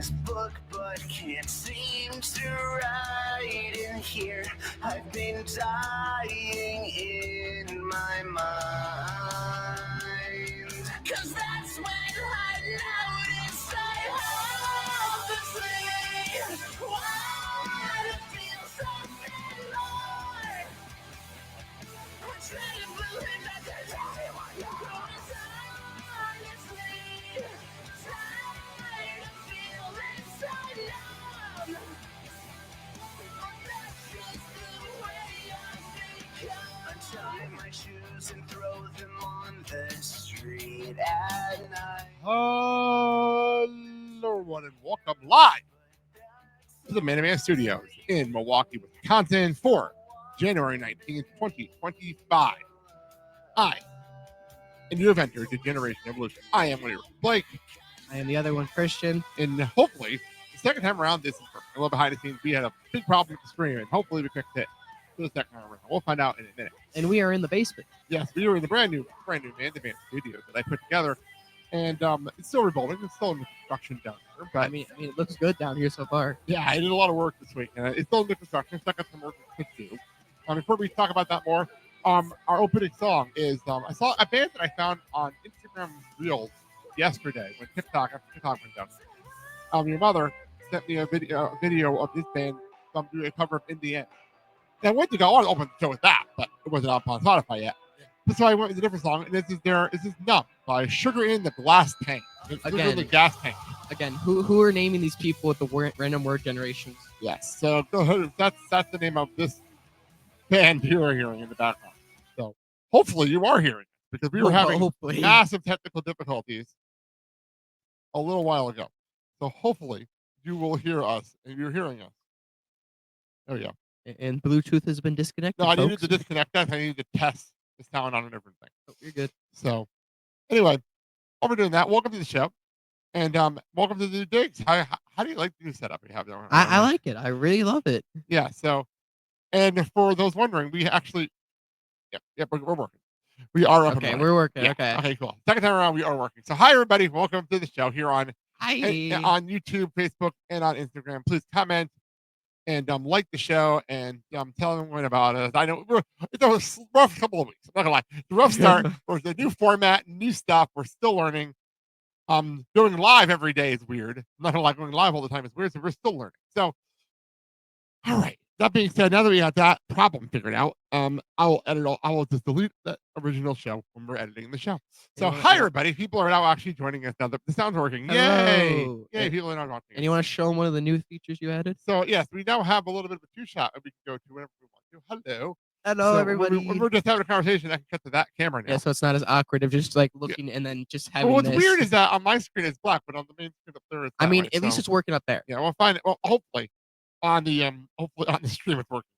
this book, but can't seem to write in here. I've been dying in my mind. 'Cause that's when I noticed I obviously want to feel something more. I'm trying to believe that there's anyone more. Honestly, tired of feeling so numb. That's just the way I've become. Untie my shoes and throw them on the street at night. Hello, everyone, and welcome live to the MandaBands Studios in Milwaukee, Wisconsin for January 19th, 2025. I am your inventor to Generation Evolution. I am one of your Blake. I am the other one, Cristian. And hopefully, the second time around, this is perfect. A little behind the scenes, we had a big problem with the stream, and hopefully we fixed it for the second time around. We'll find out in a minute. And we are in the basement. Yes, we were in the brand new MandaBands Studios that I put together. And it's still rebuilding. It's still in the construction down there. But I mean, it looks good down here so far. yeah, I did a lot of work this week. And it's still in the construction. Still got some work to do. Before we talk about that more, our opening song is I saw a band that I found on Instagram Reels yesterday when TikTok went down. Your mother sent me a video of this band doing a cover of In the End. And I went to go on open the show with that, but it wasn't up on Spotify yet. So I went with a different song, and this is Numb by Sugar in the Glass Tank. Sugar in the Gas Tank. Again, who are naming these people with the random word generations? Yes. So go ahead. That's the name of this band you are hearing in the background. So hopefully you are hearing it, because we were having massive technical difficulties a little while ago. So hopefully you will hear us, and you're hearing us. There we go. And Bluetooth has been disconnected. No, I needed to disconnect that. I needed to test the sound on a different thing. Oh, you're good. So anyway, while we're doing that, welcome to the show, and welcome to the new digs. How do you like the new setup we have there? I like it. I really love it. Yeah. So, and for those wondering, we actually, we're working. We are up. Okay, and we're working. Yeah. Okay. Okay. Cool. Second time around, we are working. So hi everybody, welcome to the show here on YouTube, Facebook, and on Instagram. Please comment and like the show and tell everyone about us. I know it's a rough couple of weeks. I'm not gonna lie. The rough start was the new format, new stuff. We're still learning. Doing live every day is weird. I'm not gonna lie, going live all the time is weird. So we're still learning. So, all right. That being said, now that we got that problem figured out, I will just delete that original show when we're editing the show. So hi everybody. People are now actually joining us now. The sound's working. Hello. Yay! People are now watching. And you want to show them one of the new features you added? So yes, we now have a little bit of a two-shot that we can go to whenever we want to. Hello, so everybody. When we're just having a conversation, I can cut to that camera now. Yeah, so it's not as awkward of just like looking and then just having. Well, what's weird is that on my screen it's black, but on the main screen up there it's. I mean, at least it's working up there. Yeah, we'll find it. Well, hopefully on the stream it's working.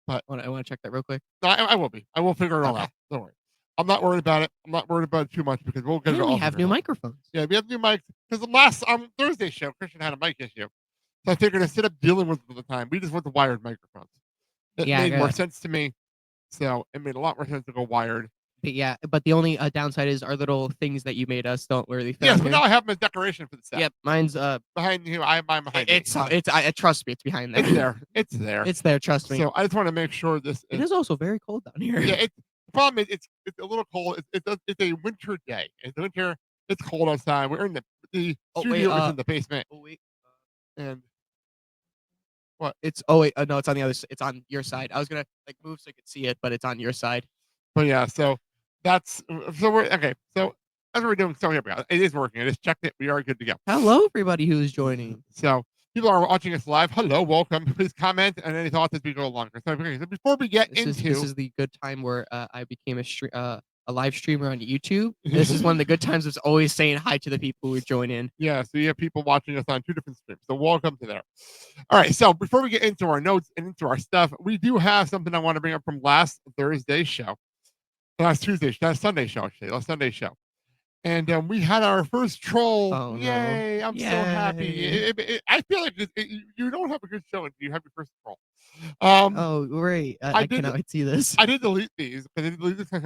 But I want to check that real quick. No, I will be. I will figure it all out. Don't worry. I'm not worried about it. I'm not worried about it too much because we'll get it all. We have new microphones. Yeah, we have new mics. Because the last Thursday show, Cristian had a mic issue. So I figured instead of dealing with it all the time, we just went to wired microphones. It made more sense to me. So it made a lot more sense to go wired. But yeah, but the only downside is our little things that you made us don't really fit. Yes, but now I have them as decoration for the set. Yep, mine's behind you. I have mine behind me. Trust me, it's behind there. It's there. It's there. Trust me. So I just want to make sure this. It is also very cold down here. Yeah, the problem is it's a little cold. It's a winter day. It's winter. It's cold outside. We're in the studio is in the basement. Oh wait. And what? No, it's on the other. It's on your side. I was gonna like move so you could see it, but it's on your side. But yeah, so we're okay. So as we're doing, so here we go. It is working. I just checked it. We are good to go. Hello, everybody who's joining. So people are watching us live. Hello, welcome. Please comment and any thoughts as we go along. So before we get this is the good time where I became a live streamer on YouTube. This is one of the good times. It's always saying hi to the people who join in. Yeah, so you have people watching us on two different streams. So welcome to there. All right, so before we get into our notes and into our stuff, we do have something I want to bring up from last Thursday's show. Last Sunday show, actually. Last Sunday show. And we had our first troll. Oh, Yay! no. I'm so happy. I feel like you don't have a good show until you have your first troll. Oh, great! I cannot wait to see this. I did delete these because it would affect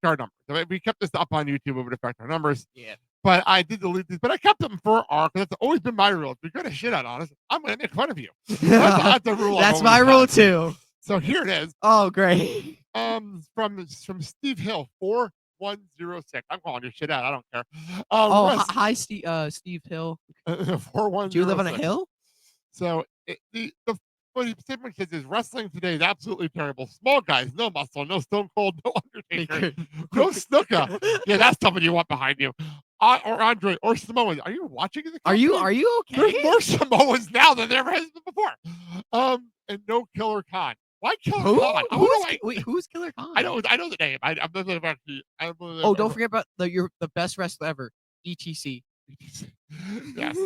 our numbers. If we kept this up on YouTube, it would affect our numbers. Yeah. But I did delete these, but I kept them for our, because that's always been my rule. If you're going to shit on us, I'm going to make fun of you. That's the rule. That's my rule too. So here it is. Oh, great. From Steve Hill, 4106. I'm calling your shit out. I don't care. Hi, Steve Hill. 4106. Do you live on a hill? So what he simply says is wrestling today is absolutely terrible. Small guys, no muscle, no Stone Cold, no Undertaker, no Snuka. Yeah, that's somebody you want behind you. Or Andre or Samoans. Are you watching the Are you okay? There's more Samoans now than there has been before. And no Killer Khan. Why Killer Khan? Who's Killer Khan? I know the name. Don't forget about the best wrestler ever, ETC. Yes.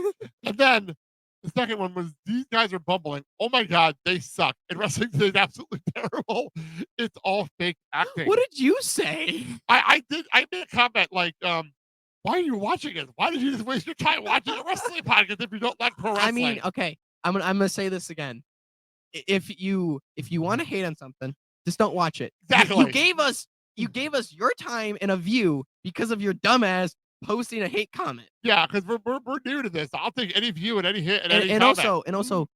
And then the second one was, these guys are bumbling. Oh my God, they suck. And wrestling today is absolutely terrible. It's all fake acting. What did you say? I made a comment like, why are you watching it? Why did you just waste your time watching a wrestling podcast if you don't like pro wrestling? I mean, okay, I'm gonna say this again. If you want to hate on something, just don't watch it. Exactly. You gave us your time and a view because of your dumbass posting a hate comment. Yeah, because we're new to this. I'll take any view and any hit and any and comment. also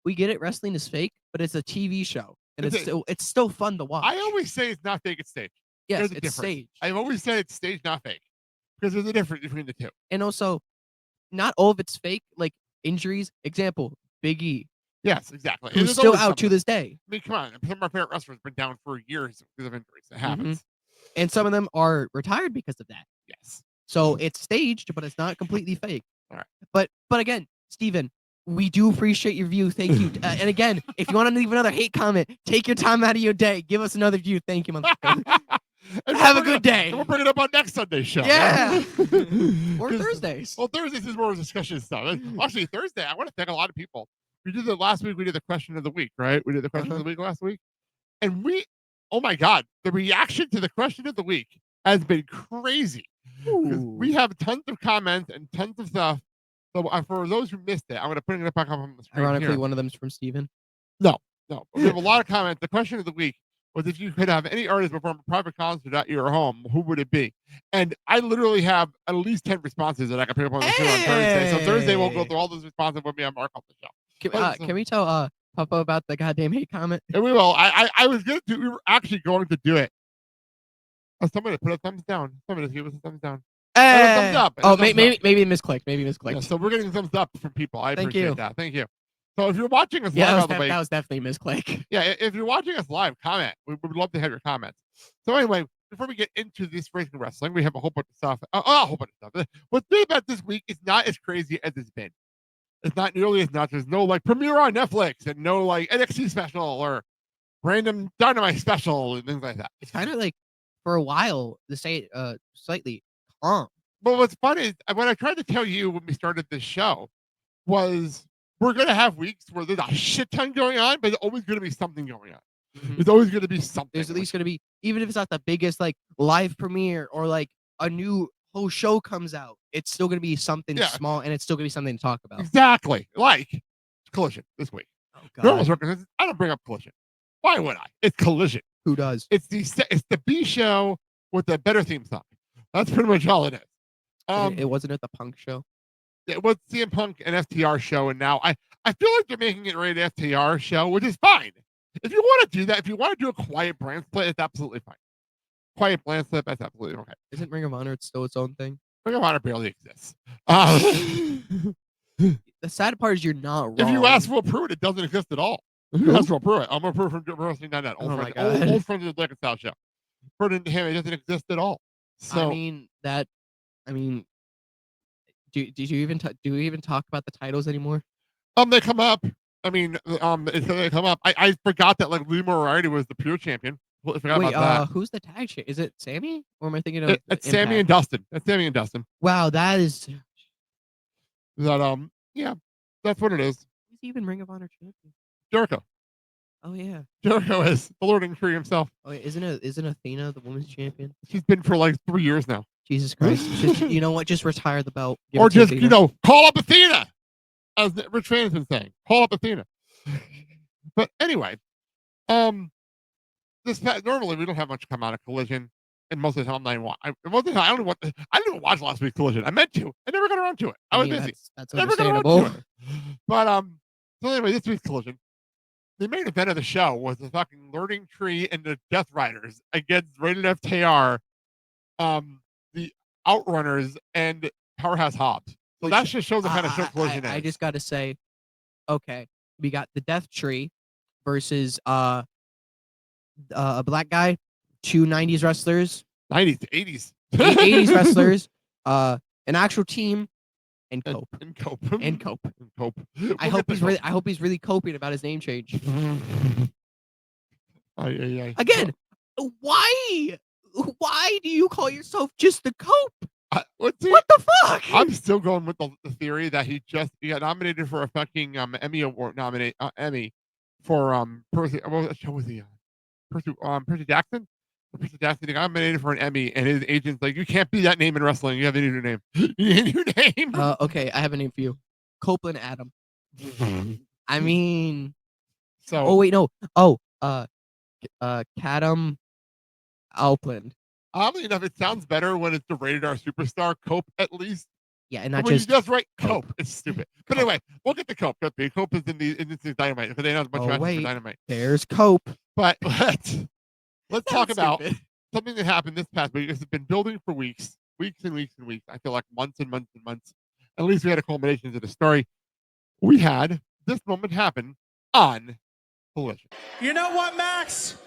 we get it. Wrestling is fake, but it's a TV show, and it's still fun to watch. I always say it's not fake; it's staged. Yes, it's staged. I've always said it's staged, not fake, because there's a difference between the two. And also, not all of it's fake. Like injuries, example, Big E. Yes, exactly. Who's still out to this day. I mean, come on. Some of our favorite wrestlers have been down for years because of injuries. It happens. And some of them are retired because of that. Yes. So it's staged, but it's not completely fake. All right. But again, Steven, we do appreciate your view. Thank you. And again, if you want to leave another hate comment, take your time out of your day. Give us another view. Thank you, motherfucker. Have a good day. We'll bring it up on next Sunday's show. Yeah. Or Thursdays. Well, Thursdays is more discussion stuff. Actually, Thursday, I want to thank a lot of people. We did it last week. We did the question of the week, right? We did the question of the week last week. And oh my God, the reaction to the question of the week has been crazy. We have tons of comments and tons of stuff. So for those who missed it, I'm going to put it back up on the screen. Ironically, here. one of them's from Steven. No. We have a lot of comments. The question of the week was, if you could have any artist perform a private concert at your home, who would it be? And I literally have at least 10 responses that I can pick up on the show on Thursday. So Thursday we'll go through all those responses when we have Mark on the show. Can we tell Papa about the goddamn hate comment? And we will. I was going to. We were actually going to do it. Oh, somebody put a thumbs down. Somebody give us a thumbs down. Hey. Thumbs up. Maybe misclicked. Yeah, so we're getting thumbs up from people. I Thank appreciate you. that. Thank you. So if you're watching us live, that was definitely misclick. Yeah, if you're watching us live, comment. We would love to have your comments. So anyway, before we get into this racing wrestling, we have a whole bunch of stuff. A whole bunch of stuff. What's good about this week is not as crazy as it's been. It's not nearly as nuts. There's no like premiere on Netflix and no like NXT special or random Dynamite special and things like that. It's kind of like, for a while, to say it slightly calm. But what's funny is what I tried to tell you when we started this show was, we're going to have weeks where there's a shit ton going on, but there's always going to be something going on. There's always going to be something. There's at least going to be, even if it's not the biggest like live premiere or like a new whole show comes out, it's still going to be something small, and it's still going to be something to talk about. Exactly. Like Collision this week. Oh God. I don't bring up Collision. Why would I? It's Collision. Who does? It's the B show with a better theme song. That's pretty much all it is. It wasn't at the Punk show. It was CM Punk and FTR show, and now I feel like they're making it right FTR show, which is fine. If you want to do that, if you want to do a quiet brand split, it's absolutely fine. Quiet brand split, that's absolutely okay. Isn't Ring of Honor still its own thing? Ring of Honor barely exists. The sad part is you're not wrong. If you ask Will Pruitt, it doesn't exist at all. If you ask Will Pruitt, I'm Will Pruitt from Wrestling.net. Old friend of the Black and South show. According to him, it doesn't exist at all. So do you even talk about the titles anymore? They come up. I mean, they come up. I forgot that like Lee Moriarty was the pure champion. I forgot about that. Who's the tag champ? Is it Sammy, or am I thinking of? It's Sammy and Dustin. That's Sammy and Dustin. Wow, that is. That yeah, that's what it is. Who's even Ring of Honor champion? Jericho. Oh yeah. Jericho is the Lord and Tree himself. Oh, wait, isn't Athena the women's champion? She's been for like 3 years now. Jesus Christ! You know what? Just retire the belt. Or just call up Athena, as Rich Fan's been saying. Call up Athena. But anyway, normally we don't have much come out of Collision. And most of the time, most of the time, I didn't even watch last week's Collision. I meant to. I never got around to it. I was busy. That's Never got around understandable. to it. But so anyway, this week's Collision, the main event of the show was the fucking Learning Tree and the Death Riders against Rated FKR, the Outrunners, and Powerhouse Hobbs. So that just shows the kind of show Collision is. I just got to say, okay, we got the Death Tree versus a black guy, two 90s wrestlers, 90s, 80s, 80s wrestlers, an actual team, and Cope. And Cope. And Cope. And Cope. I hope he's really coping about his name change. Again, why do you call yourself just the Cope? What the fuck? I'm still going with the theory that he got nominated for a fucking Emmy Award Emmy for Percy. What show was he on? Percy Jackson. Percy Jackson got nominated for an Emmy, and his agent's like, "You can't be that name in wrestling. You have a new name. You need a new name." Okay, I have a name for you, Copeland Adam. I mean, so. Oh wait, no. Oh, Cadam Alpland. Oddly enough, it sounds better when it's the Rated R Superstar Cope, at least. Yeah, and not when just you just write Cope. It's stupid. But anyway, we'll get to Cope. Cope is in this Dynamite because they know a bunch of matches for Dynamite. There's Cope. But let's talk about something that happened this past week. It's been building for weeks and weeks and weeks. I feel like months and months and months. At least we had a culmination to the story. We had this moment happen on Collision. You know what, Max?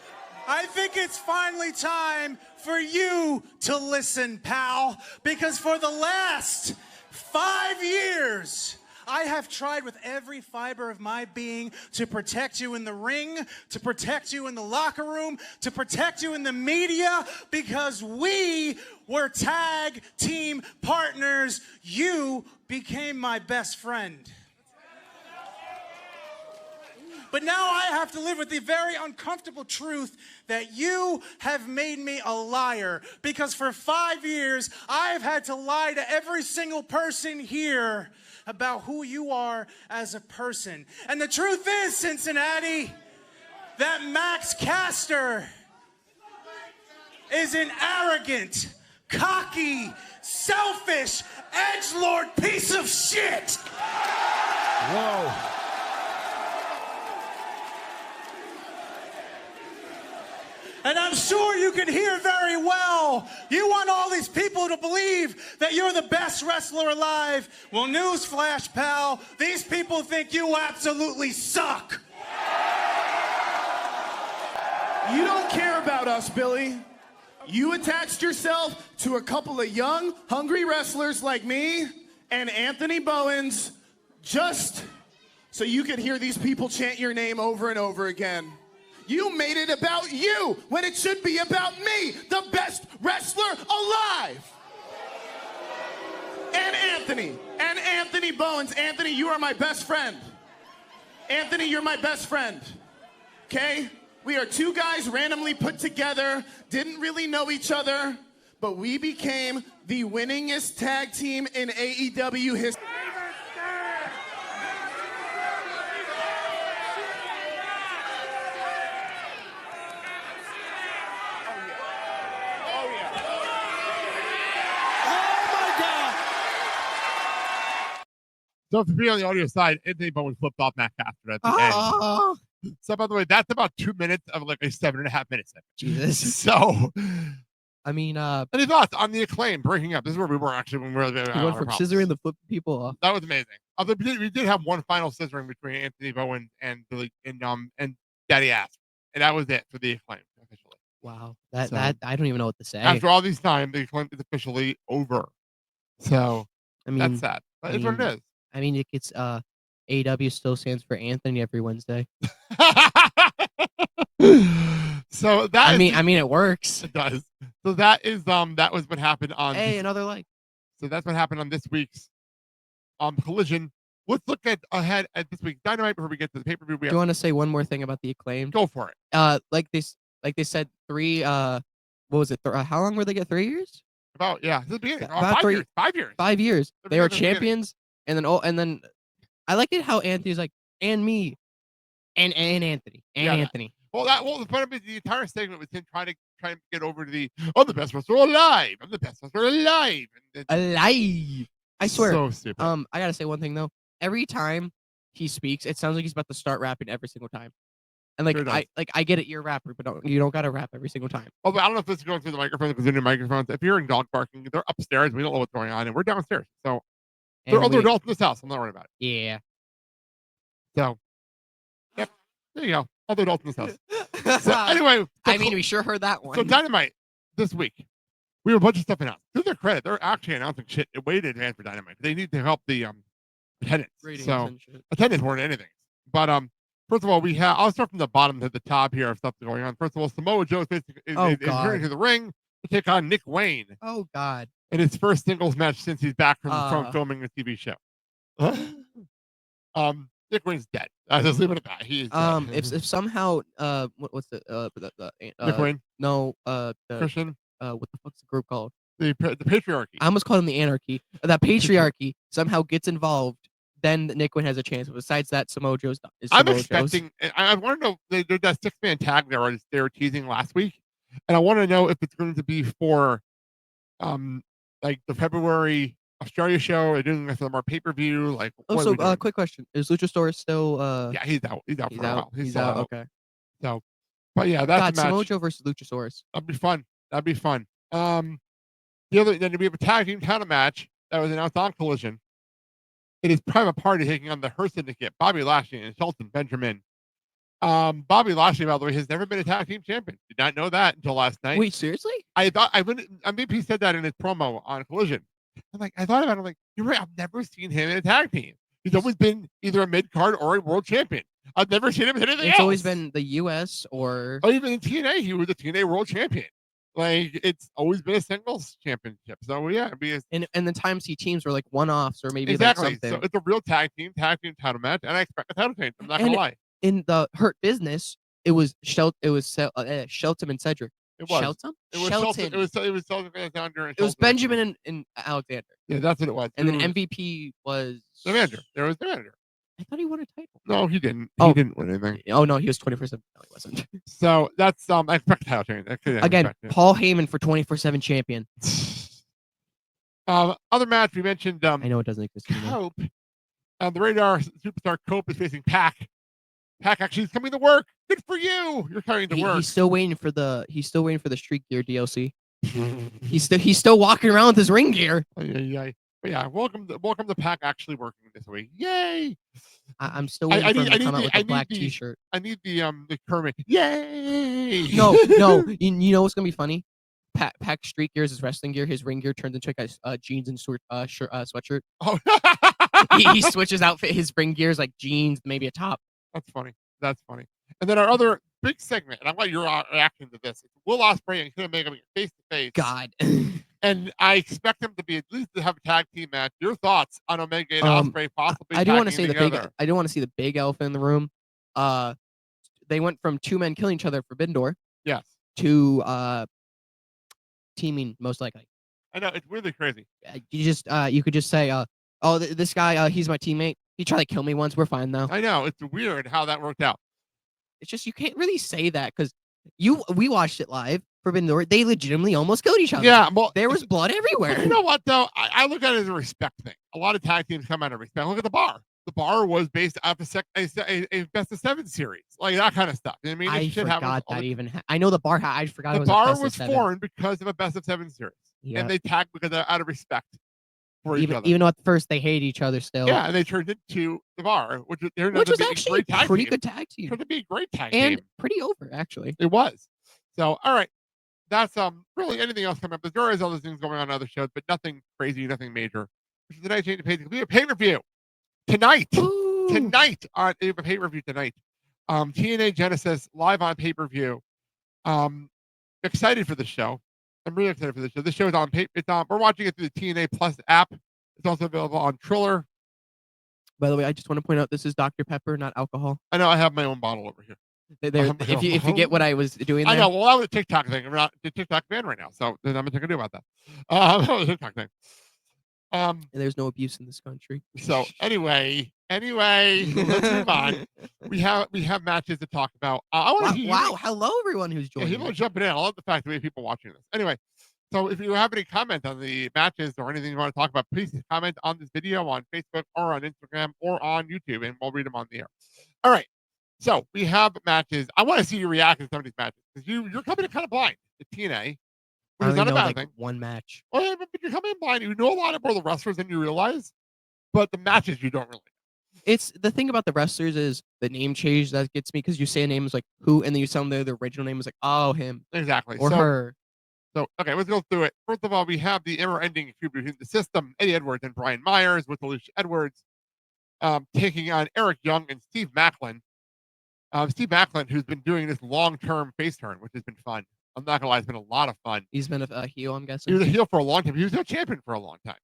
I think it's finally time for you to listen, pal, because for the last 5 years, I have tried with every fiber of my being to protect you in the ring, to protect you in the locker room, to protect you in the media, because we were tag team partners. You became my best friend. But now I have to live with the very uncomfortable truth that you have made me a liar. Because for 5 years, I've had to lie to every single person here about who you are as a person. And the truth is, Cincinnati, that Max Caster is an arrogant, cocky, selfish, edgelord piece of shit. Whoa. And I'm sure you can hear very well. You want all these people to believe that you're the best wrestler alive. Well, newsflash, pal. These people think you absolutely suck. You don't care about us, Billy. You attached yourself to a couple of young, hungry wrestlers like me and Anthony Bowens just so you could hear these people chant your name over and over again. You made it about you when it should be about me, the best wrestler alive. And Anthony Bowens. Anthony, you are my best friend. Anthony, you're my best friend. Okay? We are two guys randomly put together, didn't really know each other, but we became the winningest tag team in AEW history. So to be on the audio side, Anthony Bowens flipped off Matt Caster at the end. So by the way, that's about 2 minutes of like a 7.5 minute segment. Jesus. So I mean, any thoughts on the Acclaim breaking up? This is where we were actually when we were went from scissoring the flip people off. That was amazing. Although we did have one final scissoring between Anthony Bowens and Daddy Ass, and that was it for the Acclaim officially. Wow, that I don't even know what to say. After all these time, the Acclaim is officially over. So I mean, that's sad. But it's what it is. I mean, it gets AEW still stands for Anthony every Wednesday. So that I mean it works. It does. So that is that was what happened on another like. So that's what happened on this week's Collision. Let's look ahead at this week's Dynamite before we get to the pay-per-view. Do you want to say one more thing about the Acclaim? Go for it. Like they said 3 what was it? How long were they get? 3 years? About the beginning. About 5 years. 5 years. They were champions. And then I liked it how Anthony's like, and me, and Anthony, and Anthony. Well, the point of it, the entire segment was him trying trying to get over to I'm the best wrestler alive. I'm the best wrestler alive. Alive. I swear. So stupid. I gotta say one thing though. Every time he speaks, it sounds like he's about to start rapping every single time. And Sure does. I get it, you're a rapper, but you don't gotta rap every single time. Oh, but I don't know if this is going through the microphone because they're new microphones. If you're hearing dog barking, they're upstairs. We don't know what's going on, and we're downstairs. So there are other adults in this house. I'm not worried about it. Yeah. So, yep. There you go. Other adults in this house. So anyway, I mean, we sure heard that one. so Dynamite this week, we have a bunch of stuff announced. To their credit, they're actually announcing shit way in advance for Dynamite. They need to help the attendance. Ratings So and shit. attendance weren't anything. But first of all, I'll start from the bottom to the top here of stuff going on. First of all, Samoa Joe is returning to the ring to take on Nick Wayne Oh God. in his first singles match since he's back from filming a TV show. Nick Wayne's dead. I'll just leave it at that. He is dead. If somehow what's the Nick Wayne, no Christian, what the fuck's the group called? the patriarchy. I almost called him the anarchy. That patriarchy somehow gets involved, then Nick Wayne has a chance. Besides that, Samoa Joe's. I'm expecting. I want to know. They did that 6-man tag they were teasing last week, and I want to know if it's going to be for, like the February Australia show. They're doing some more pay-per-view. Like, Also, quick question: is Luchasaurus still? Yeah, he's out. He's out for a while. He's out. Okay. So, but yeah, that's God, a match. Samoa Joe versus Luchasaurus. That'd be fun. Then we have a tag team title match that was announced on Collision. It is Private Party taking on the Her Syndicate, Bobby Lashley and Shelton Benjamin. Bobby Lashley, by the way, has never been a tag team champion. Did not know that until last night. Wait, seriously? MVP said that in his promo on Collision. I thought about it. I'm like, you're right. I've never seen him in a tag team. He's always been either a mid card or a world champion. I've never seen him in anything else. It's always been the U.S. or even in TNA, he was a TNA world champion. Like, it's always been a singles championship. So yeah, it'd be and the times he teams were like one-offs or maybe exactly. like something. So it's a real tag team title match, and I expect a title change. I'm not gonna lie. In the Hurt Business, it was Shelton and Cedric. It was. Shelton? It was Shelton. It was Shelton Alexander. It was Benjamin and Alexander. Yeah, that's what it was. And then MVP was the manager. There was the manager. I thought he won a title. No, he didn't. He didn't win anything. Oh no, he was 24/7. No, he wasn't. So that's I expect a title change. Again, Paul Heyman for 24/7 champion. Other match we mentioned. I know it doesn't exist anymore. Cope. On the radar, superstar Cope is facing Pac. Pac actually is coming to work. Good for you. You're coming to work. He's still waiting for the Street Gear DLC. he's still walking around with his ring gear. But yeah, welcome to Pac actually working this week. Yay! I'm still waiting for him to come out with a black T-shirt. I need the Kermit. Yay! No. You know what's gonna be funny? Pac Street Gear is his wrestling gear. His ring gear turns into a jeans and sweatshirt. Oh. he switches outfit. His ring gear is like jeans, maybe a top. That's funny. And then our other big segment, and I want your reaction to this. It's Will Ospreay and Kenny Omega face to face. God. And I expect them to be at least to have a tag team match. Your thoughts on Omega and Ospreay possibly? I do want to see I do want to see the big elephant in the room. They went from two men killing each other at Forbidden Door. Yes. To teaming most likely. I know, it's really crazy. You could just say, this guy, he's my teammate. He tried to kill me once. We're fine now. I know, it's weird how that worked out. It's just you can't really say that because we watched it live. Forbidden Door, they legitimately almost killed each other. Yeah, well, there was blood everywhere. You know what though? I look at it as a respect thing. A lot of tag teams come out of respect. Look at the Bar. The Bar was based off a best of 7 series, like that kind of stuff. You know what I mean, I forgot that even. I know the Bar. I forgot the Bar was formed because of a best of 7 series, and they tagged because out of respect for each other. Even though at first they hate each other still. Yeah, and they turned it to the Bar, which was actually a pretty good tag team. Turned to be a great tag and team. Pretty over actually. It was. So all right. That's really anything else coming up. There is other things going on other shows, but nothing crazy, nothing major. Which is the night change to pay. We have a pay-per-view tonight. Ooh. Tonight we have a pay-per-view tonight. TNA Genesis live on pay-per-view. Excited for the show. I'm really excited for the show. This show is on we're watching it through the TNA Plus app. It's also available on Triller. By the way, I just want to point out this is Dr. Pepper, not alcohol. I know I have my own bottle over here. If you get what I was doing there. I know. Well, that was a TikTok thing. I'm not the TikTok fan right now, so there's nothing I can do about that. That was a TikTok thing. There's no abuse in this country. So anyway, Anyway, let's move on. We have matches to talk about. I want to Wow. Hello, everyone who's yeah, joining. people are jumping in. I love the fact that we have people watching this. Anyway, so if you have any comment on the matches or anything you want to talk about, please comment on this video on Facebook or on Instagram or on YouTube, and we'll read them on the air. All right. So we have matches. I want to see your reaction to some of these matches because you're coming in kind of blind to TNA, I which is only not a know bad like thing. one match. Oh yeah, but you're coming in blind. You know a lot more of the wrestlers than you realize, but the matches you don't really. It's the thing about the wrestlers is the name change that gets me because you say a name is like who, and then you tell them the original name is like him Exactly. or her. So okay, let's go through it. First of all, we have the ever-ending feud between the System, Eddie Edwards, and Brian Myers, with Alicia Edwards taking on Eric Young and Steve Macklin. Steve Macklin, who's been doing this long-term face turn, which has been fun. I'm not gonna lie, it's been a lot of fun. He's been a heel, I'm He guessing. was a heel for a long time. He was a champion for a long time.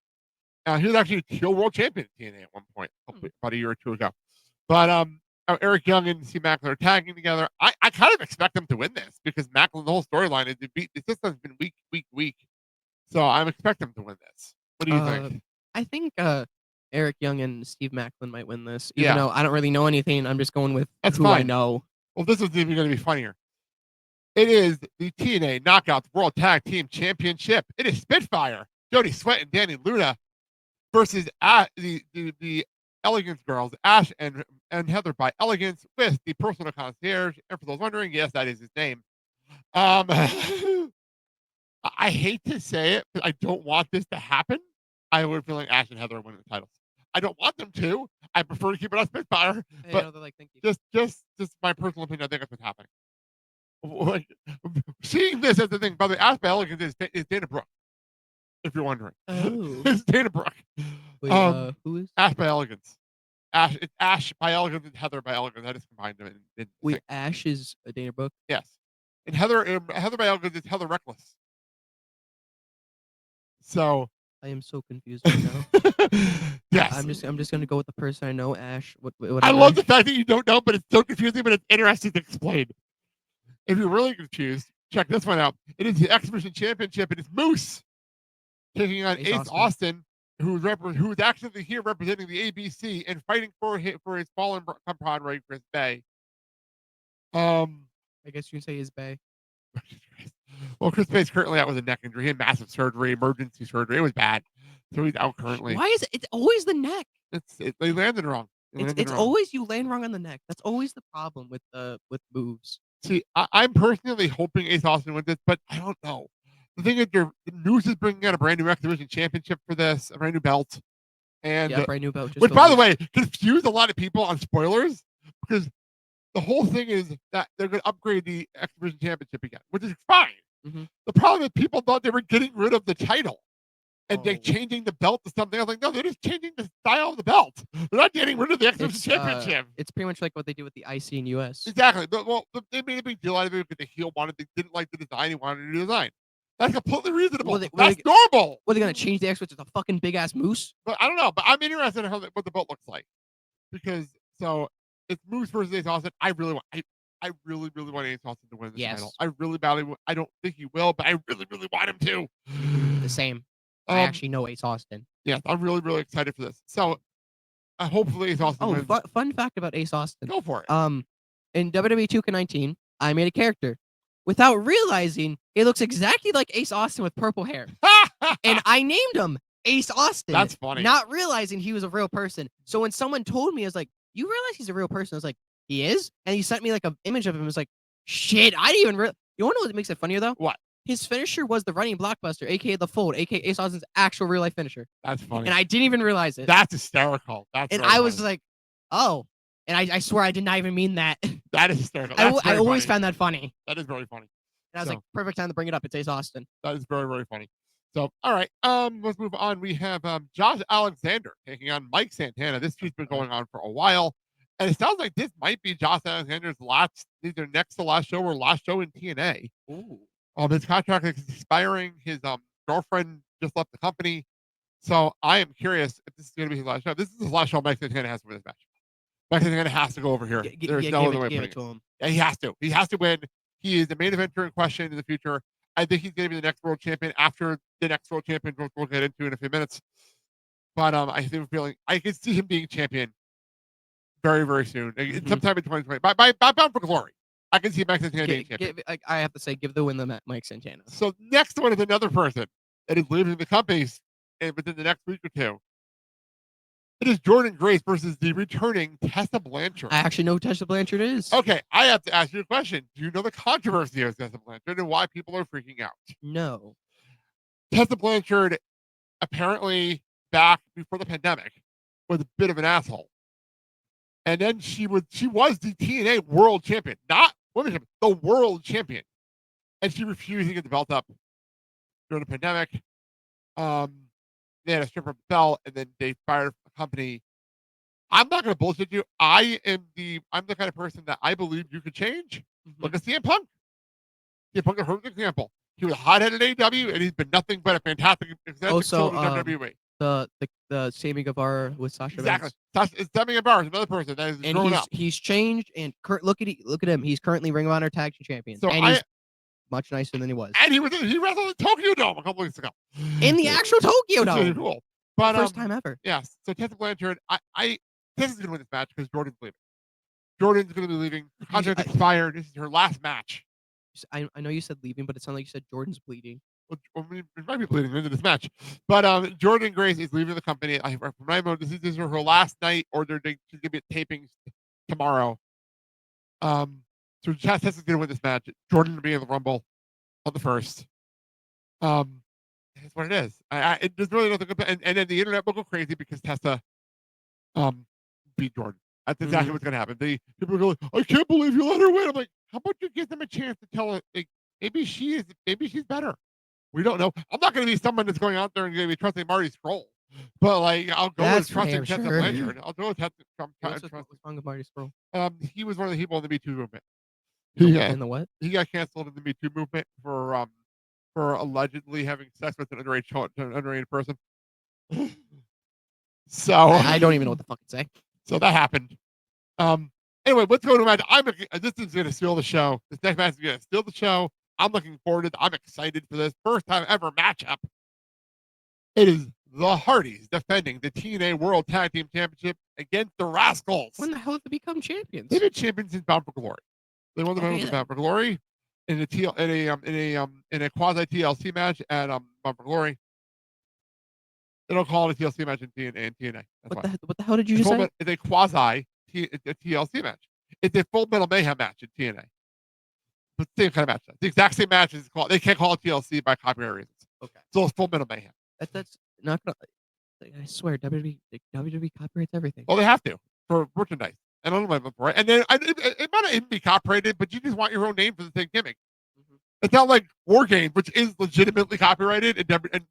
He was actually a heel world champion at TNA at one point, about a year or two ago. But Eric Young and Steve Macklin are tagging together. I kind of expect them to win this because Macklin, the whole storyline is the system's been weak. So I'm expecting them to win this. What do you think? I think Eric Young and Steve Macklin might win this. Yeah. Even though I don't really know anything, I'm just going with That's who fine. I know. Well, this is even going to be funnier. It is the TNA Knockouts World Tag Team Championship. It is Spitfire, Jody Sweat and Danny Luna versus the Elegance girls, Ash and Heather by Elegance, with the personal concierge. And for those wondering, yes, that is his name. I hate to say it, but I don't want this to happen. I would feel like Ash and Heather are winning the titles. I don't want them to. I prefer to keep it on Spitfire. But like, thank you. just my personal opinion, I think that's what's happening. Like, seeing this as the thing, by the way, Ash by Elegance is Dana Brooke, if you're wondering. Oh. It's Dana Brooke. Wait, who is? Ash by Elegance. It's Ash by Elegance and Heather by Elegance. I just combined them. Wait, Ash is a Dana Brooke? Yes. And Heather by Elegance is Heather Reckless. So I am so confused right now. yes. I'm just gonna go with the person I know, Ash. I love the fact that you don't know, but it's so confusing, but it's interesting to explain. If you're really confused, check this one out. It is the Exhibition Championship. It is Moose taking on Ace Austin, who's actually here representing the ABC and fighting for his fallen compadre Chris Bay. I guess you can say his Bay. Well, Chris Bay's currently out with a neck injury. He had massive surgery, emergency surgery. It was bad, so he's out currently. Why is it? It's always the neck. They landed wrong. It's always you land wrong on the neck. That's always the problem with moves. See, I'm personally hoping Ace Austin wins this, but I don't know. The thing is, the news is bringing out a brand new Exhibition Championship for this, a brand new belt, and brand new belt. Which, by the way, confused a lot of people on spoilers because the whole thing is that they're going to upgrade the Exhibition Championship again, which is fine. Mm-hmm. The problem is people thought they were getting rid of the title and they're changing the belt to something else. Like, no, they're just changing the style of the belt. They're not getting rid of the Exhibition Championship. It's pretty much like what they do with the IC in US. Exactly. They made a big deal out of it because the heel didn't like the design. He wanted a new design. That's completely reasonable. That's normal. What, are they going to change the Exhibition to a fucking big ass moose? But I don't know. But I'm interested in what the belt looks like because it's Moose versus Ace Austin. I really want Ace Austin to win this title. I really badly. I don't think he will, but I really want him to. The same. I actually know Ace Austin. Yes, I'm really excited for this. So, hopefully Ace Austin wins. Fun fact about Ace Austin. Go for it. In WWE 2K19, I made a character without realizing it looks exactly like Ace Austin with purple hair, and I named him Ace Austin. That's funny. Not realizing he was a real person. So when someone told me, I was like, "You realize he's a real person?" I was like, "He is," and he sent me like an image of him. I was like, "Shit, I didn't even." You want to know what makes it funnier though? What? His finisher was the running blockbuster, aka the fold, aka Ace Austin's actual real life finisher. That's funny. And I didn't even realize it. That's hysterical. I was like, oh. And I swear I did not even mean that. That is hysterical. I always found that funny. That is very funny. And I was like, perfect time to bring it up. It's Ace Austin. That is very funny. So, all right. Let's move on. We have Josh Alexander taking on Mike Santana. This feud's been going on for a while. And it sounds like this might be Josh Alexander's either next to last show or last show in TNA. Ooh. His contract is expiring. His girlfriend just left the company. So I am curious if this is going to be his last show. This is his last show Mike Santana has to win this match. Mike Santana has to go over here. There's no other way give it to him. Yeah, he has to. He has to win. He is the main eventer in question in the future. I think he's going to be the next world champion after the next world champion, which we'll get into in a few minutes. But I can see him being champion very, very soon. Sometime in 2020. By Bound for Glory. I can see Mike Santana being champion. I have to say, give the win to Mike Santana. So next one is another person that is leaving the company within the next week or two. It is Jordynne Grace versus the returning Tessa Blanchard. I actually know who Tessa Blanchard is. Okay, I have to ask you a question. Do you know the controversy of Tessa Blanchard and why people are freaking out? No. Tessa Blanchard, apparently back before the pandemic, was a bit of an asshole. And then she was the TNA World Champion, not Women's Champion, the World Champion. And she refused to get the belt up during the pandemic. They had a stripper belt, and then they fired a company. I'm not going to bullshit you. I'm the kind of person that I believe you could change. Look at CM Punk. CM Punk is a perfect example. He was hot-headed at AEW, and he's been nothing but a fantastic executive to WWE. The Sammy Guevara with Sasha Exactly. Banks. Sammy Guevara is another person that is growing up. He's changed, and look at him. He's currently Ring of Honor Tag Team Champion. So he's much nicer than he was. And he wrestled in Tokyo Dome a couple weeks ago. In the actual Tokyo Dome. Really cool. But first time ever. Yes. So Tessa Blanchard, Tessa's gonna win this match because Jordynne's leaving. Jordynne's gonna be leaving. Her contract expired. This is her last match. I know you said leaving, but it sounded like you said Jordan's bleeding. Well, it might be bleeding into this match. But Jordynne Grace is leaving the company. From my mind, this is her last night, or she's gonna be at tapings tomorrow. So Tessa's gonna win this match. Jordynne will be in the Rumble on the 1st. That's what it is. There's really nothing good. And then the internet will go crazy because Tessa beat Jordynne. That's exactly what's gonna happen. People are going, I can't believe you let her win. I'm like, how about you give them a chance to tell it? Like, maybe she's better. We don't know. I'm not going to be someone that's going out there and going to be trusting Marty Scurll, but like I'll go with trusting Tessa Blanchard. I'll go with Tessa. What's wrong with Marty Scurll? He was one of the people in the Me Too movement. In the what? He got canceled in the Me Too movement for allegedly having sex with an underage person. So I don't even know what the fuck to say. So that happened. Anyway, let's go to a match. This is going to steal the show. This next match is going to steal the show. I'm looking forward to it. I'm excited for this first time ever matchup. It is the Hardys defending the TNA World Tag Team Championship against the Rascals. When the hell did they become champions? They've been champions since Bound for Glory. They won the Bound for Glory in a quasi TLC match at Bound for Glory. They don't call it a TLC match in TNA. What the hell did you just say? It's a quasi TLC match. It's a Full Metal Mayhem match in TNA. But same kind of match. The exact same match is called. They can't call it TLC by copyright reasons. Okay. So it's Full Metal Mayhem. That's not gonna. I swear, WWE copyrights everything. Well, they have to for merchandise. I don't know before. And then it might not even be copyrighted, but you just want your own name for the same gimmick. It's not like War Games, which is legitimately copyrighted, and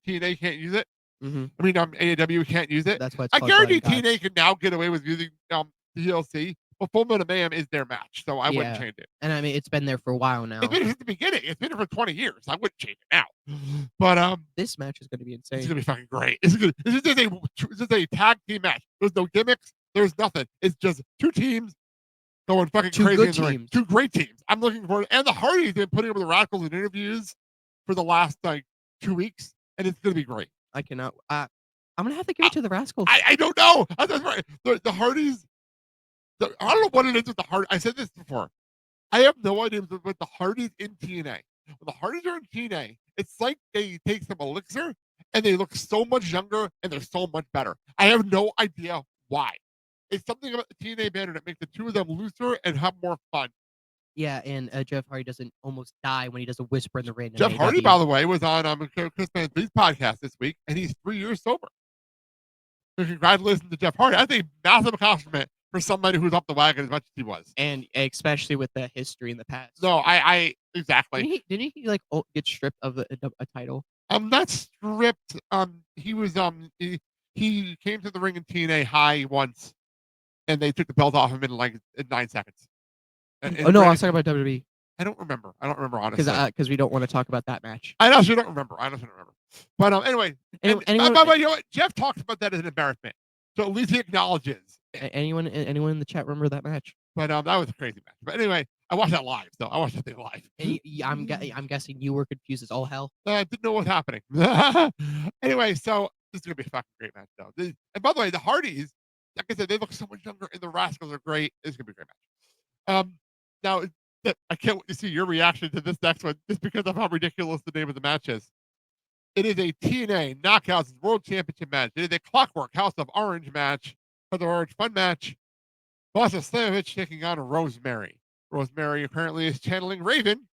TNA can't use it. I mean, AEW can't use it. That's why I guarantee TNA can now get away with using TLC. Well, Full Metal Mayhem is their match, so I wouldn't change it. And I mean, it's been there for a while now. It's been since the beginning. It's been there for 20 years. I wouldn't change it now. But this match is going to be insane. It's going to be fucking great. This is a tag team match. There's no gimmicks. There's nothing. It's just two teams going fucking crazy in the ring. Two great teams. I'm looking forward. And the Hardys have been putting up with the Radicals in interviews for the last 2 weeks, and it's going to be great. I cannot. I'm going to have to give it to the Rascals. I don't know. That's right. The Hardys. I don't know what it is with the Hardys. I said this before. I have no idea with the Hardys in TNA. When the Hardys are in TNA, it's like they take some elixir and they look so much younger and they're so much better. I have no idea why. It's something about the TNA banner that makes the two of them looser and have more fun. Yeah, and Jeff Hardy doesn't almost die when he does a whisper in the ring. Jeff Hardy, by the way, was on Chris Man's podcast this week, and he's 3 years sober. So congratulations to Jeff Hardy. I think massive accomplishment for somebody who's up the wagon as much as he was, and especially with the history in the past. No, I exactly. Didn't he like get stripped of a title? Not stripped. He was he came to the ring in TNA high once, and they took the belt off him in 9 seconds. No, I was talking about WWE. I don't remember honestly. Because we don't want to talk about that match. I honestly don't remember. But anyway, by the way, you know what? Jeff talks about that as an embarrassment, so at least he acknowledges. Anyone in the chat remember that match? But that was a crazy match. But anyway, I watched that live. So I watched that thing live. I'm guessing you were confused as all hell. I didn't know what was happening. Anyway, so this is gonna be a fucking great match, though. And by the way, the Hardys like I said, they look so much younger, and the Rascals are great. It's gonna be a great match. Now I can't wait to see your reaction to this next one, just because of how ridiculous the name of the match is. It is a TNA Knockouts World Championship match. It is a Clockwork House of Orange match for the Orange Fun match. Bossa Slamovich taking on Rosemary. Rosemary apparently is channeling Raven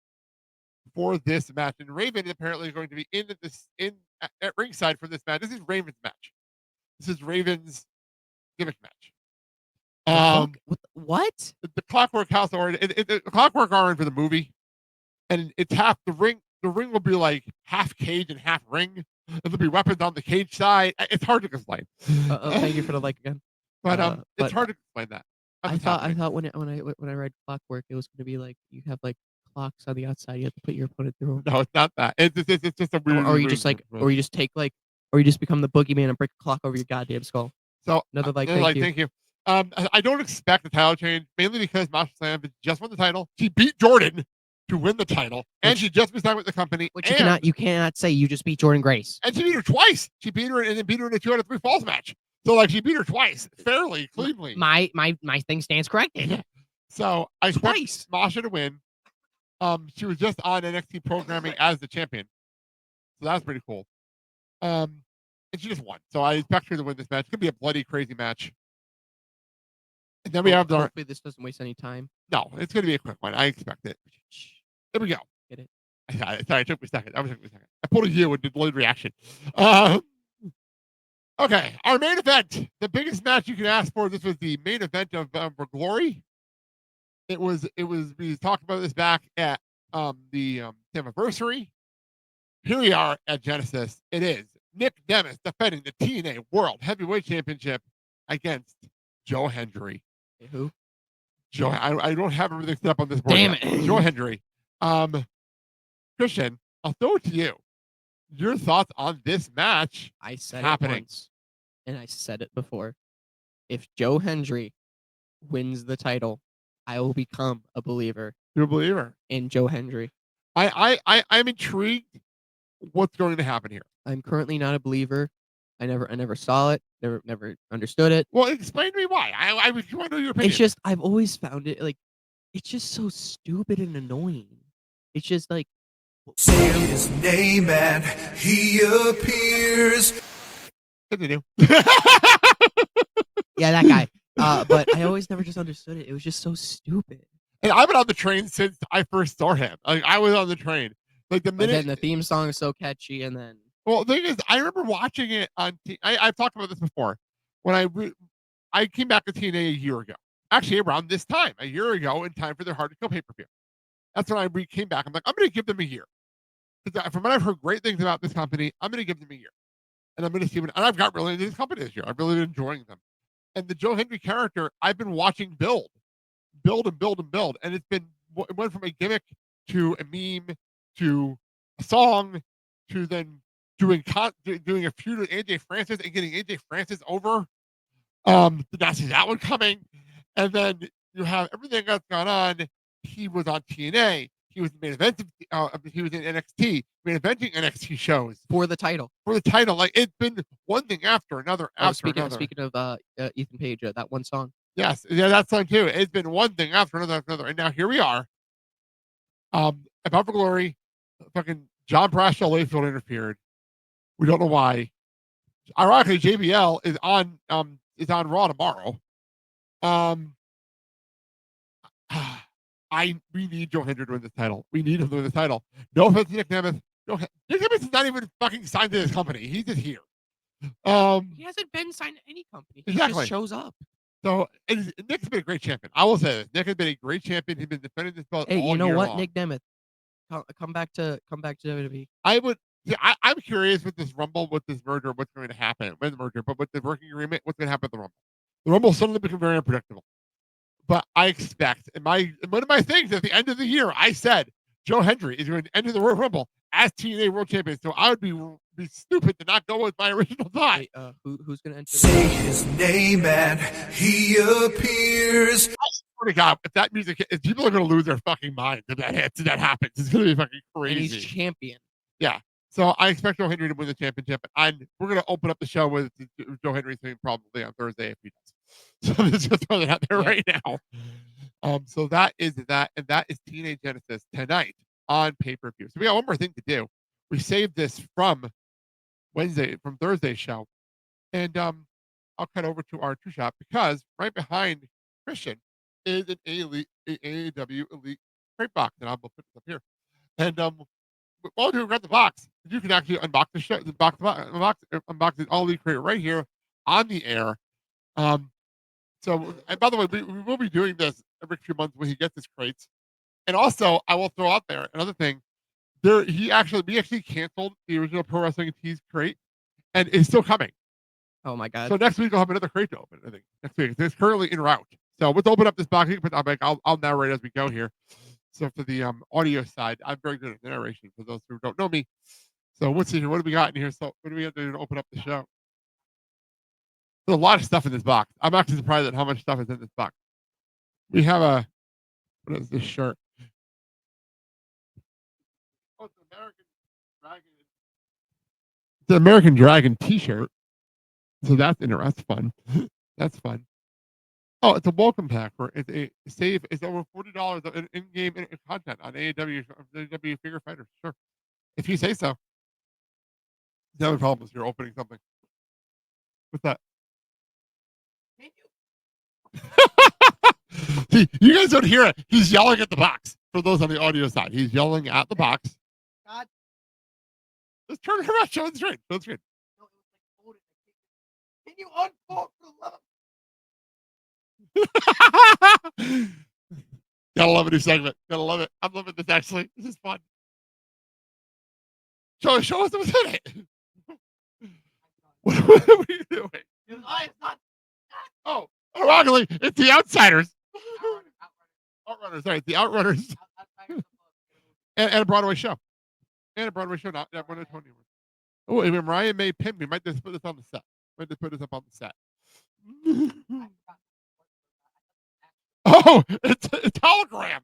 for this match, and Raven apparently is going to be at ringside for this match. This is Raven's match. This is Raven's gimmick match. What? The Clockwork House of Orange. The Clockwork Orange for the movie, and it's half the ring. The ring will be like half cage and half ring. There'll be weapons on the cage side. It's hard to explain. Thank you for the like again. But it's hard to explain that. I thought when I read Clockwork, it was going to be like you have like clocks on the outside. You have to put your opponent through. No, it's not that. It's just a weird. Or you just or you just become the boogeyman and break a clock over your goddamn skull. So another thank you. I don't expect a title change, mainly because Masha Slamovich just won the title. She beat Jordan to win the title, and she just signed with the company. Which you cannot say you just beat Jordan Grace. And she beat her twice. She beat her and then beat her in a 2 out of 3 falls match. So like she beat her twice, fairly cleanly. My thing stands corrected. Yeah. So I expect Masha to win. She was just on NXT programming as the champion, so that's pretty cool. And she just won, so I expect her to win this match. It's gonna be a bloody, crazy match. And then we have hopefully this doesn't waste any time. No, it's gonna be a quick one. I expect it. There we go. Get it? Sorry, it took me a second. I pulled a U and did delayed reaction. Okay, our main event, the biggest match you can ask for. This was the main event of For Glory. It was. We talked about this back at the anniversary. Here we are at Genesis. It is Nick Demis defending the TNA World Heavyweight Championship against Joe Hendry. Who? Joe. I don't have everything set up on this board. Damn yet. it, Joe Hendry. Cristian, I'll throw it to you. Your thoughts on this match? I said happening. It once, and I said it before. If Joe Hendry wins the title, I will become a believer. You're a believer in Joe Hendry. I'm intrigued. What's going to happen here? I'm currently not a believer. I never saw it. Never understood it. Well, explain to me why. I want to know your opinion. It's just I've always found it like it's just so stupid and annoying. It's just like say his name and he appears. Continue. Yeah, that guy. But I always never just understood it. It was just so stupid. And I've been on the train since I first saw him. Like I was on the train. Like the minute. And then the theme song is so catchy, and then. Well, the thing is, I remember watching it on. I've talked about this before. When I came back to TNA a year ago, actually around this time, a year ago, in time for their Hard to Kill pay-per-view. That's when I came back. I'm like, I'm going to give them a year. Because from what I've heard great things about this company, I'm going to give them a year, and I'm going to see what. And I've got really into this company this year. I've really been enjoying them. And the Joe Hendry character, I've been watching build, and it went from a gimmick to a meme to a song to then doing a feud with AJ Francis and getting AJ Francis over. Did not see that one coming. And then you have everything that's gone on. He was on TNA. He was the main event. He was in NXT, main eventing NXT shows for the title. Like it's been one thing after another Speaking of Ethan Page, that one song. Yes, yeah, that song too. It's been one thing after another, and now here we are. About For Glory, fucking John Bradshaw Layfield interfered. We don't know why. Ironically, JBL is on Raw tomorrow. We need Joe Hendry to win this title. We need him to win this title. No offense to Nick Nemeth. Nick Nemeth is not even fucking signed to this company. He's just here. He hasn't been signed to any company. He exactly. just shows up. So Nick's been a great champion. I will say this. Nick has been a great champion. He's been defending this belt all year long. Hey, you know what, Nick Nemeth? Come back to WWE. I'm curious with this Rumble, with this merger, what's going to happen with the merger, but with the working agreement, what's going to happen with the Rumble? The Rumble suddenly become very unpredictable. But I expect, one of my things at the end of the year, I said Joe Hendry is going to enter the Royal Rumble as TNA World Champion. So I would be stupid to not go with my original thought. Wait, who's going to enter? Say his name and he appears. I swear to God, if that music hits, people are going to lose their fucking mind if that happens. It's going to be fucking crazy. And he's champion. Yeah. So I expect Joe Henry to win the championship, and we're going to open up the show with Joe Henry thing probably on Thursday if he does. So let's just throw that out there right now. So that is that, and that is TNA Genesis tonight on pay-per-view. So we got one more thing to do. We saved this from Thursday's show, and I'll cut over to our two shop because right behind Cristian is an AEW Elite crate box, and I'll put this up here. And while you grab the box, you can actually unbox the show, unbox it all the crate right here on the air. So, and by the way, we will be doing this every few months when he gets his crates. And also, I will throw out there another thing. We actually canceled the original Pro Wrestling Tees crate, and it's still coming. Oh my god! So next week I'll have another crate to open. I think next week it's currently en route. So let's open up this box. I'll narrate as we go here. So for the audio side, I'm very good at narration for those who don't know me. So let's see here. What do we got in here? So what do we have to do to open up the show? There's a lot of stuff in this box. I'm actually surprised at how much stuff is in this box. We have what is this shirt? Oh, it's an American Dragon. It's an American Dragon T-shirt. So that's interesting. That's fun. That's fun. Oh, it's a welcome pack for it's a save. It's over $40 of in-game content on AEW Figure Fighters. Sure, if you say so. The only problem is you're opening something. What's that? See, you guys don't hear it. He's yelling at the box. For those on the audio side, he's yelling at the box. God. Let's turn it around. Show it straight. Show it straight. Can you unfold for the love of Gotta love a new segment. Gotta love it. I'm loving this actually. This is fun. Show us what's in it. What are you doing? Oh, ironically, it's the Outsiders. Outrunners. Sorry, it's the Outrunners. and a Broadway show. And a Broadway show. Not one of Tony. Oh, and Mariah May pinned me. Might just put this on the set. Might just put this up on the set. Oh, it's hologram.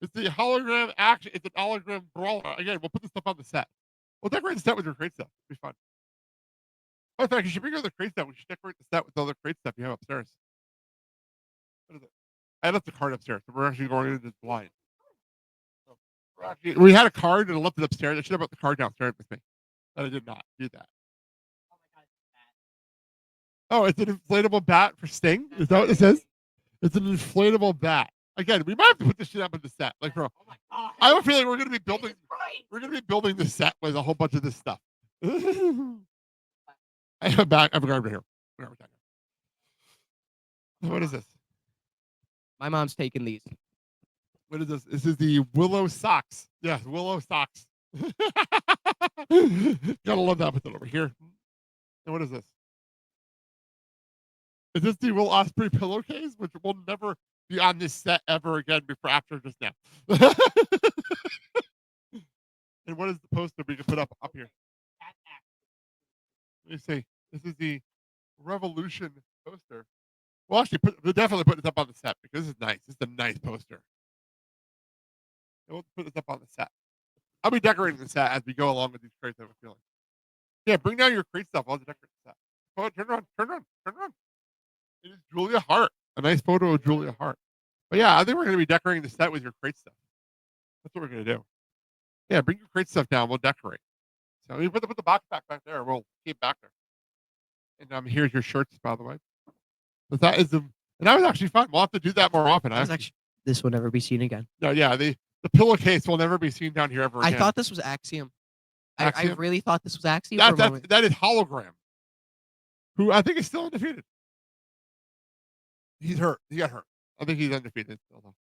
It's the hologram action. It's an hologram brawler. Again, we'll put this stuff on the set. We'll decorate the set with your crate stuff. It'll be fun. In fact, you should bring over the crate stuff. We should decorate the set with all the crate stuff you have upstairs. What is it? I left the card upstairs. So we're actually going into this blind. So we had a card and I left it upstairs. I should have brought the card downstairs with me. But I did not do that. Oh, it's an inflatable bat for Sting? Is that what it says? It's an inflatable bat. Again, we might have to put this shit up in the set. Like, bro, I have a feeling we're gonna be building the set with a whole bunch of this stuff. I have a bag. I have a card right here. What is this? My mom's taking these. What is this? This is the Willow socks. Yes, Willow socks. Gotta love that. Put that over here. And what is this? Is this the Will Ospreay pillowcase, which will never be on this set ever again before after just now? And what is the poster we can put up here? Let me see. This is the Revolution poster. Well, actually, we'll definitely put this up on the set because this is nice. This is a nice poster. And we'll put this up on the set. I'll be decorating the set as we go along with these crates. I have a feeling. Yeah, bring down your crate stuff. I'll decorate the set. Oh, turn around. It is Julia Hart. A nice photo of Julia Hart. But yeah, I think we're going to be decorating the set with your crate stuff. That's what we're going to do. Yeah, bring your crate stuff down. We'll decorate. So we put the box back there. We'll keep back there. And here's your shirts, by the way. But that was actually fun. We'll have to do that more often. This will never be seen again. No, yeah, the pillowcase will never be seen down here ever again. I thought this was Axiom. I really thought this was Axiom. That is hologram. Who I think is still undefeated. He's hurt. He got hurt. I think he's undefeated still though.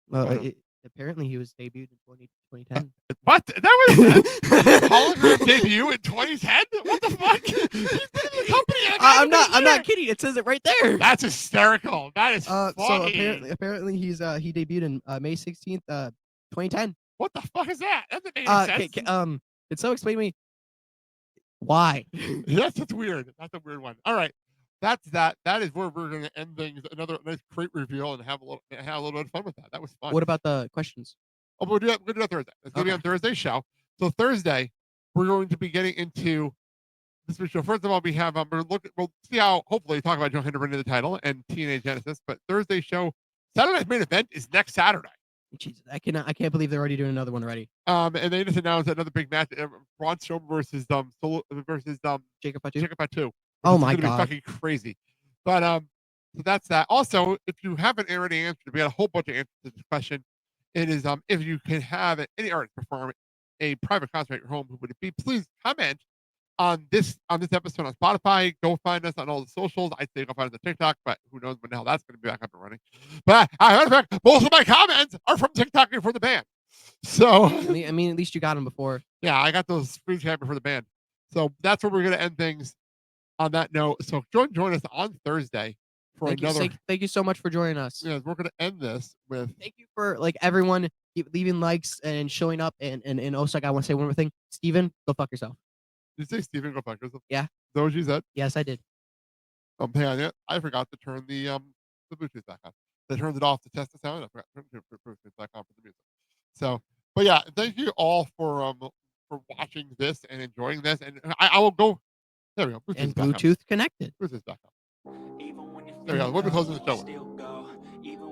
Well, apparently he was debuted in 2010. What? That was hologram debut in 2010? What the fuck? He's been in the company. I'm not kidding. It says it right there. That's hysterical. That is funny. So apparently he debuted in May 16th, 2010. What the fuck is that? That doesn't make sense. Can someone explain to me why? Yes, that's weird. That's a weird one. All right. That's that. That is where we're going to end things. Another nice crate reveal and have a little bit of fun with that. That was fun. What about the questions? Oh, we'll do that Thursday. It's going to be on Thursday's show. So Thursday, we're going to be getting into this week's show. First of all, we have we'll see how hopefully talk about Joe Hendry winning the title and TNA Genesis. But Thursday show, Saturday's main event is next Saturday. Jesus, I can't believe they're already doing another one already. And they just announced another big match: Braun Strowman versus Jacob Fatu. Jacob Fatu. Oh my God, God, fucking crazy. But so that's that. Also, if you haven't already answered, we got a whole bunch of answers to this question. It is if you can have any artist perform a private concert at your home, who would it be? Please comment on this episode on Spotify. Go find us on all the socials. I'd say go find us on TikTok, but who knows when the hell that's going to be back up and running. But I heard fact, most of my comments are from TikTok and for the band. So I mean, at least you got them before. Yeah, I got those screenshots for the band. So that's where we're going to end things on that note. So join us on Thursday for another. Thank you so much for joining us. Yeah, we're going to end this with. Thank you for everyone keep leaving likes and showing up. And also, I want to say one more thing. Steven, go fuck yourself. Did you say Steven go fuck yourself? Yeah. Is that what you said? Yes, I did. Hang on, I forgot to turn the Bluetooth back on. I turned it off to test the sound. I forgot to turn the Bluetooth back on for the music. So, but yeah, thank you all for watching this and enjoying this. And I will go. There we go. Bluetooth and Bluetooth connected. Bluetooth back up. There we go. What are we closing the show with?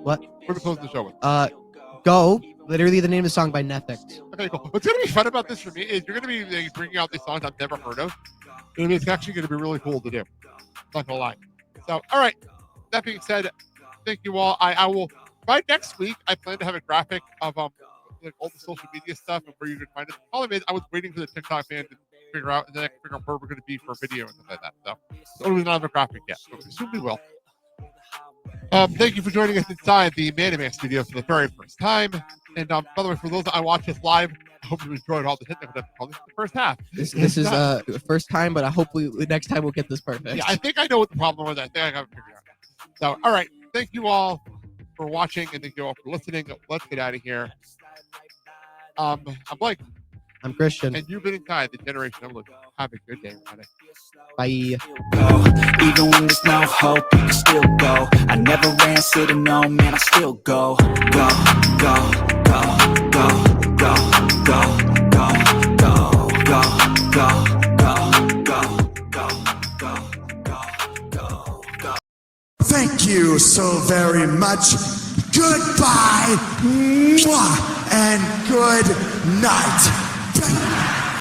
What? What are we closing the show with? Go. Literally the name of the song by Netflix. Okay, cool. What's going to be fun about this for me is you're going to be bringing out these songs I've never heard of. And it's actually going to be really cool to do. Not going to lie. So, all right. That being said, thank you all. I will, by next week, I plan to have a graphic of all the social media stuff and where you can find it. The problem is I was waiting for the TikTok band to figure out, and then I can figure out where we're going to be for video and stuff like that. So, the only reason I don't have a graphic yet. So, soon we will. Thank you for joining us inside the MandaBands Studios for the very first time. And by the way, for those that I watch this live, I hope you enjoyed all the technical difficulties. This is the first half. This is the first time, but hopefully next time we'll get this perfect. Yeah, I think I know what the problem was. I think I got it figured out. So, all right. Thank you all for watching, and thank you all for listening. Let's get out of here. I'm Blake. I'm Cristian. And you've been inside the Generation of Luke. Have a good day, everybody. Bye. Even when there's no hope, you can still go. I never ran, said no, man, I still go. Go, go, go, go, go, go, go, go, go, go, go, go, go. Thank you so very much. Goodbye. Mwah, and good night.